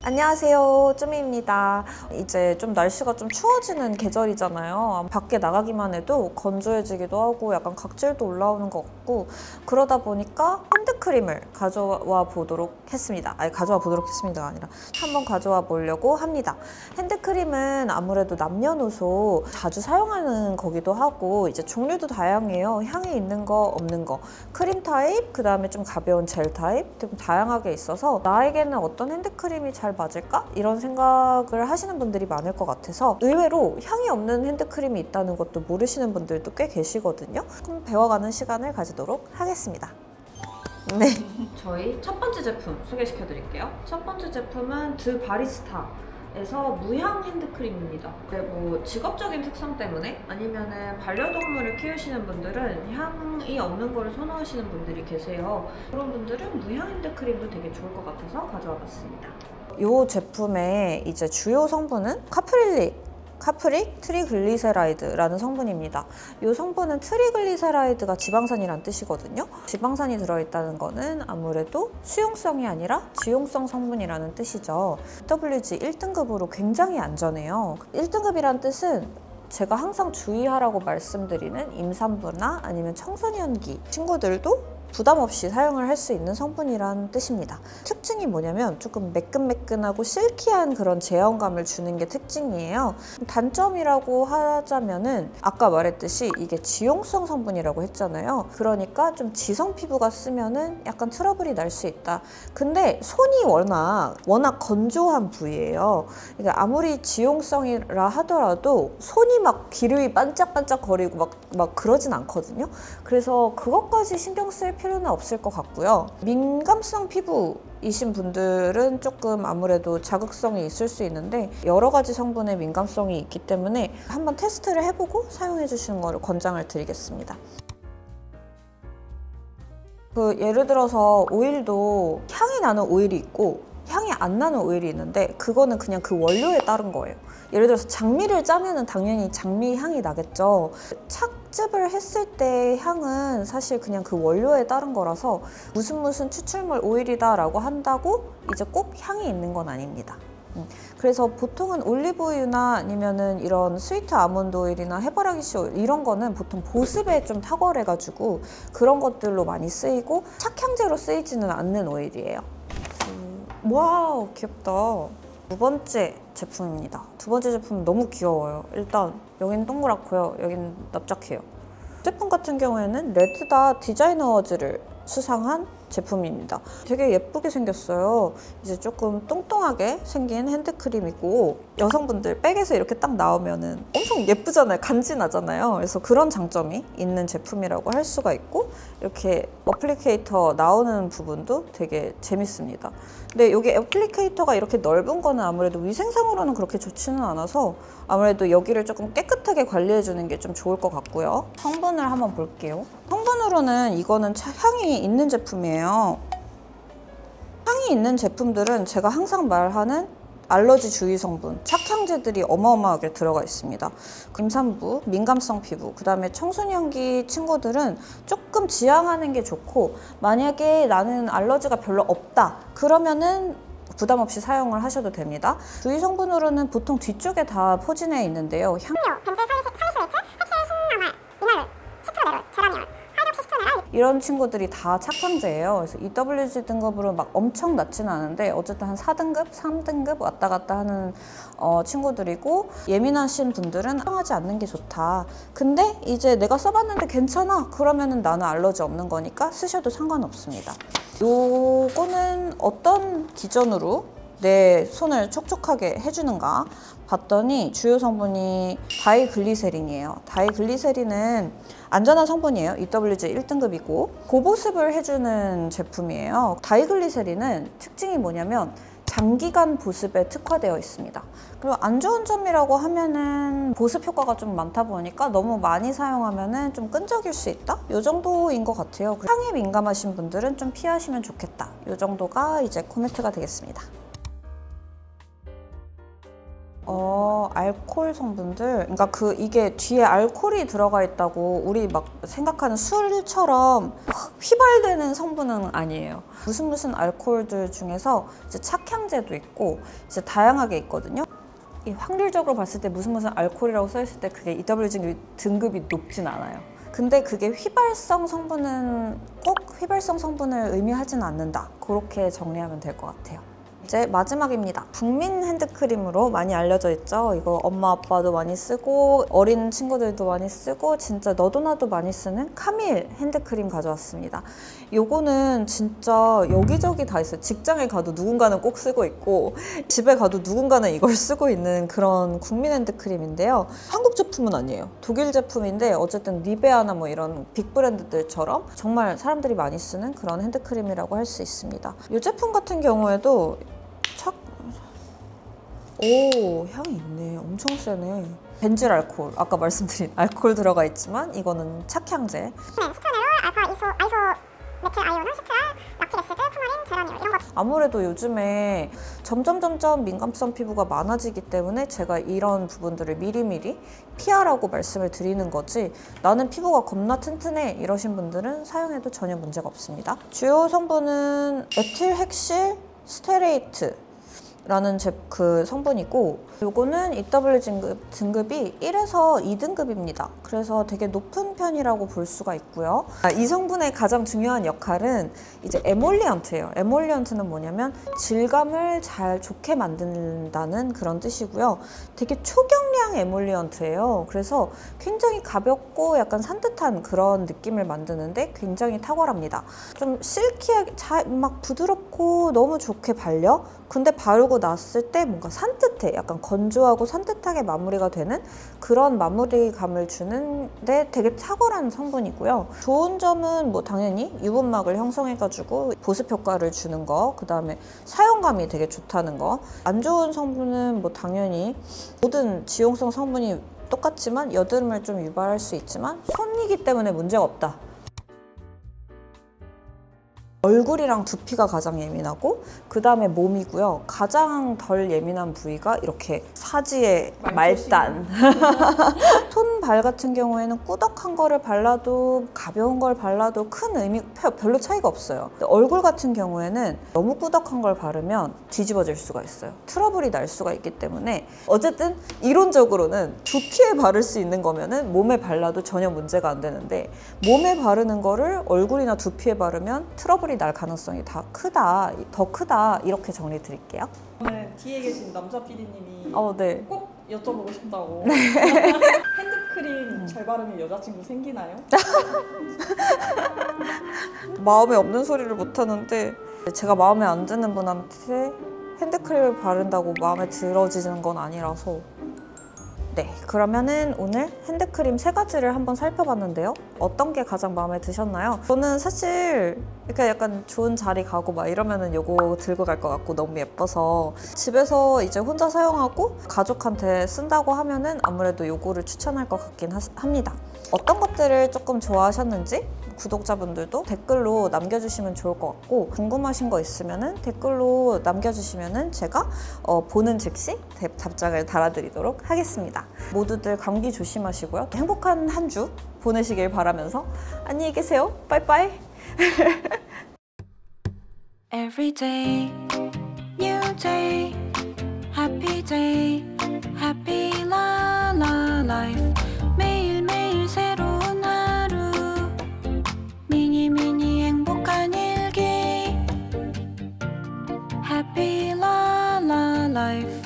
안녕하세요, 쭈미입니다. 이제 좀 날씨가 좀 추워지는 계절이잖아요. 밖에 나가기만 해도 건조해지기도 하고 약간 각질도 올라오는 것 같고, 그러다 보니까 핸드크림을 가져와 보도록 했습니다. 아니라 한번 가져와 보려고 합니다. 핸드크림은 아무래도 남녀노소 자주 사용하는 거기도 하고, 이제 종류도 다양해요. 향이 있는 거, 없는 거, 크림 타입, 그 다음에 좀 가벼운 젤 타입, 좀 다양하게 있어서 나에게는 어떤 핸드크림이 잘 맞을까? 이런 생각을 하시는 분들이 많을 것 같아서, 의외로 향이 없는 핸드크림이 있다는 것도 모르시는 분들도 꽤 계시거든요. 그럼 배워가는 시간을 가지도록 하겠습니다. 네. 저희 첫 번째 제품 소개시켜 드릴게요. 첫 번째 제품은 드 바리스타에서 무향 핸드크림입니다. 뭐 직업적인 특성 때문에 아니면은 반려동물을 키우시는 분들은 향이 없는 거를 선호하시는 분들이 계세요. 그런 분들은 무향 핸드크림도 되게 좋을 것 같아서 가져와 봤습니다. 이 제품의 이제 주요 성분은 카프릭 트리글리세라이드라는 성분입니다. 이 성분은 트리글리세라이드가 지방산이란 뜻이거든요. 지방산이 들어있다는 거는 아무래도 수용성이 아니라 지용성 성분이라는 뜻이죠. WG 1등급으로 굉장히 안전해요. 1등급이란 뜻은 제가 항상 주의하라고 말씀드리는 임산부나 아니면 청소년기 친구들도 부담 없이 사용을 할 수 있는 성분이란 뜻입니다. 특징이 뭐냐면 조금 매끈매끈하고 실키한 그런 제형감을 주는 게 특징이에요. 단점이라고 하자면은 아까 말했듯이 이게 지용성 성분이라고 했잖아요. 그러니까 좀 지성 피부가 쓰면은 약간 트러블이 날 수 있다. 근데 손이 워낙 건조한 부위예요. 그러니까 아무리 지용성이라 하더라도 손이 막 기름이 반짝반짝 거리고 막 그러진 않거든요. 그래서 그것까지 신경 쓸 필요는 없을 것 같고요. 민감성 피부이신 분들은 조금 아무래도 자극성이 있을 수 있는데, 여러 가지 성분의 민감성이 있기 때문에 한번 테스트를 해보고 사용해 주시는 거를 권장을 드리겠습니다. 예를 들어서 오일도 향이 나는 오일이 있고 향이 안 나는 오일이 있는데, 그거는 그냥 그 원료에 따른 거예요. 예를 들어서 장미를 짜면은 당연히 장미 향이 나겠죠. 착즙을 했을 때 향은 사실 그냥 그 원료에 따른 거라서 무슨 추출물 오일이다 라고 한다고 이제 꼭 향이 있는 건 아닙니다. 그래서 보통은 올리브유나 아니면은 이런 스위트 아몬드 오일이나 해바라기씨 오일, 이런 거는 보통 보습에 좀 탁월해가지고 그런 것들로 많이 쓰이고 착향제로 쓰이지는 않는 오일이에요. 와우, 귀엽다. 두 번째 제품입니다. 두 번째 제품은 너무 귀여워요. 일단 여기는 동그랗고요, 여기는 납작해요. 제품 같은 경우에는 레드닷 디자이너 어워즈를 수상한 제품입니다. 되게 예쁘게 생겼어요. 이제 조금 똥똥하게 생긴 핸드크림이고, 여성분들 백에서 이렇게 딱 나오면은 엄청 예쁘잖아요. 간지나잖아요. 그래서 그런 장점이 있는 제품이라고 할 수가 있고, 이렇게 어플리케이터 나오는 부분도 되게 재밌습니다. 근데 여기 어플리케이터가 이렇게 넓은 거는 아무래도 위생상으로는 그렇게 좋지는 않아서 아무래도 여기를 조금 깨끗하게 관리해 주는 게 좀 좋을 것 같고요. 성분을 한번 볼게요. 성분으로는 이거는 향이 있는 제품이에요. 향이 있는 제품들은 제가 항상 말하는 알러지 주의 성분, 착향제들이 어마어마하게 들어가 있습니다. 임산부, 민감성 피부, 그 다음에 청소년기 친구들은 조금 지양하는 게 좋고, 만약에 나는 알러지가 별로 없다 그러면은 부담 없이 사용을 하셔도 됩니다. 주의 성분으로는 보통 뒤쪽에 다 포진해 있는데요. 벤질, 살리실리트, 헵실, 신나물, 이날룰, 시트로네롤, 제라니올, 하이드록시스토네럴, 이런 친구들이 다 착향제예요. 그래서 EWG 등급으로 막 엄청 낮지는 않은데 어쨌든 한 4등급, 3등급 왔다 갔다 하는 친구들이고, 예민하신 분들은 사용하지 않는 게 좋다. 근데 이제 내가 써봤는데 괜찮아 그러면은 나는 알러지 없는 거니까 쓰셔도 상관없습니다. 요거는 어떤 기준으로 내 손을 촉촉하게 해주는가 봤더니 주요 성분이 다이글리세린이에요. 다이글리세린은 안전한 성분이에요. EWG 1등급이고 고보습을 해주는 제품이에요. 다이글리세린은 특징이 뭐냐면 장기간 보습에 특화되어 있습니다. 그리고 안 좋은 점이라고 하면은 보습 효과가 좀 많다 보니까 너무 많이 사용하면은 좀 끈적일 수 있다? 이 정도인 것 같아요. 향에 민감하신 분들은 좀 피하시면 좋겠다. 이 정도가 이제 코멘트가 되겠습니다. 알코올 성분들, 그러니까 이게 뒤에 알코올이 들어가 있다고 우리 막 생각하는 술처럼 확 휘발되는 성분은 아니에요. 무슨 알코올들 중에서 이제 착향제도 있고 이제 다양하게 있거든요. 이 확률적으로 봤을 때 무슨 알코올이라고 써있을 때 그게 EW 등급이 높진 않아요. 근데 그게 휘발성 성분은 꼭 휘발성 성분을 의미하진 않는다. 그렇게 정리하면 될 것 같아요. 이제 마지막입니다. 국민 핸드크림으로 많이 알려져 있죠. 이거 엄마 아빠도 많이 쓰고 어린 친구들도 많이 쓰고 진짜 너도 나도 많이 쓰는 카밀 핸드크림 가져왔습니다. 요거는 진짜 여기저기 다 있어요. 직장에 가도 누군가는 꼭 쓰고 있고 집에 가도 누군가는 이걸 쓰고 있는 그런 국민 핸드크림인데요. 한국 제품은 아니에요. 독일 제품인데 어쨌든 니베아나 뭐 이런 빅 브랜드들처럼 정말 사람들이 많이 쓰는 그런 핸드크림이라고 할 수 있습니다. 이 제품 같은 경우에도 오, 향이 있네. 엄청 세네. 벤질 알코올, 아까 말씀드린 알코올 들어가 있지만 이거는 착향제. 시트로네롤, 알파, 아이소, 메틸 아이오는 시트랄, 락틸에시드, 투마린, 제라니올 이런 거. 아무래도 요즘에 점점 민감성 피부가 많아지기 때문에 제가 이런 부분들을 미리미리 피하라고 말씀을 드리는 거지, 나는 피부가 겁나 튼튼해 이러신 분들은 사용해도 전혀 문제가 없습니다. 주요 성분은 에틸헥실 스테레이트 라는 그 성분이고, 요거는 EW 등급이 1에서 2등급입니다. 그래서 되게 높은 편이라고 볼 수가 있고요. 이 성분의 가장 중요한 역할은 이제 에몰리언트예요. 에몰리언트는 뭐냐면 질감을 좋게 만든다는 그런 뜻이고요. 되게 초경량 에몰리언트예요. 그래서 굉장히 가볍고 약간 산뜻한 그런 느낌을 만드는데 굉장히 탁월합니다. 좀 실키하게 막 부드럽고 너무 좋게 발려. 근데 바르고 났을 때 뭔가 산뜻해. 약간 건조하고 산뜻하게 마무리가 되는 그런 마무리감을 주는데 되게 탁월한 성분이고요. 좋은 점은 뭐 당연히 유분막을 형성해가지고 보습 효과를 주는 거, 그 다음에 사용감이 되게 좋다는 거. 안 좋은 성분은 뭐 당연히 모든 지용성 성분이 똑같지만 여드름을 좀 유발할 수 있지만 손이기 때문에 문제가 없다. 얼굴이랑 두피가 가장 예민하고 그 다음에 몸이고요. 가장 덜 예민한 부위가 이렇게 사지의 말단. 손발 같은 경우에는 꾸덕한 거를 발라도 가벼운 걸 발라도 큰 의미 별로 차이가 없어요. 근데 얼굴 같은 경우에는 너무 꾸덕한 걸 바르면 뒤집어질 수가 있어요. 트러블이 날 수가 있기 때문에 어쨌든 이론적으로는 두피에 바를 수 있는 거면은 몸에 발라도 전혀 문제가 안 되는데, 몸에 바르는 거를 얼굴이나 두피에 바르면 트러블이 날 가능성이 더 크다 이렇게 정리 드릴게요. 저는 뒤에 계신 남자 PD님이 네. 꼭 여쭤보고 싶다고. 핸드크림 잘 바르면 여자친구 생기나요? 마음에 없는 소리를 못 하는데, 제가 마음에 안 드는 분한테 핸드크림을 바른다고 마음에 들어지는 건 아니라서. 네, 그러면은 오늘 핸드크림 3가지를 한번 살펴봤는데요. 어떤 게 가장 마음에 드셨나요? 저는 사실 이렇게 약간 좋은 자리 가고 막 이러면은 요거 들고 갈 것 같고 너무 예뻐서, 집에서 이제 혼자 사용하고 가족한테 쓴다고 하면은 아무래도 요거를 추천할 것 같긴 합니다. 어떤 것들을 조금 좋아하셨는지 구독자분들도 댓글로 남겨주시면 좋을 것 같고, 궁금하신 거 있으면은 댓글로 남겨주시면은 제가 보는 즉시 답장을 달아드리도록 하겠습니다. 모두들 감기 조심하시고요. 행복한 한 주 보내시길 바라면서 안녕히 계세요. 빠이빠이. Every day, new day, happy day, happy la la life. 매일매일 새로운 하루, 미니 행복한 일기. Happy la la life.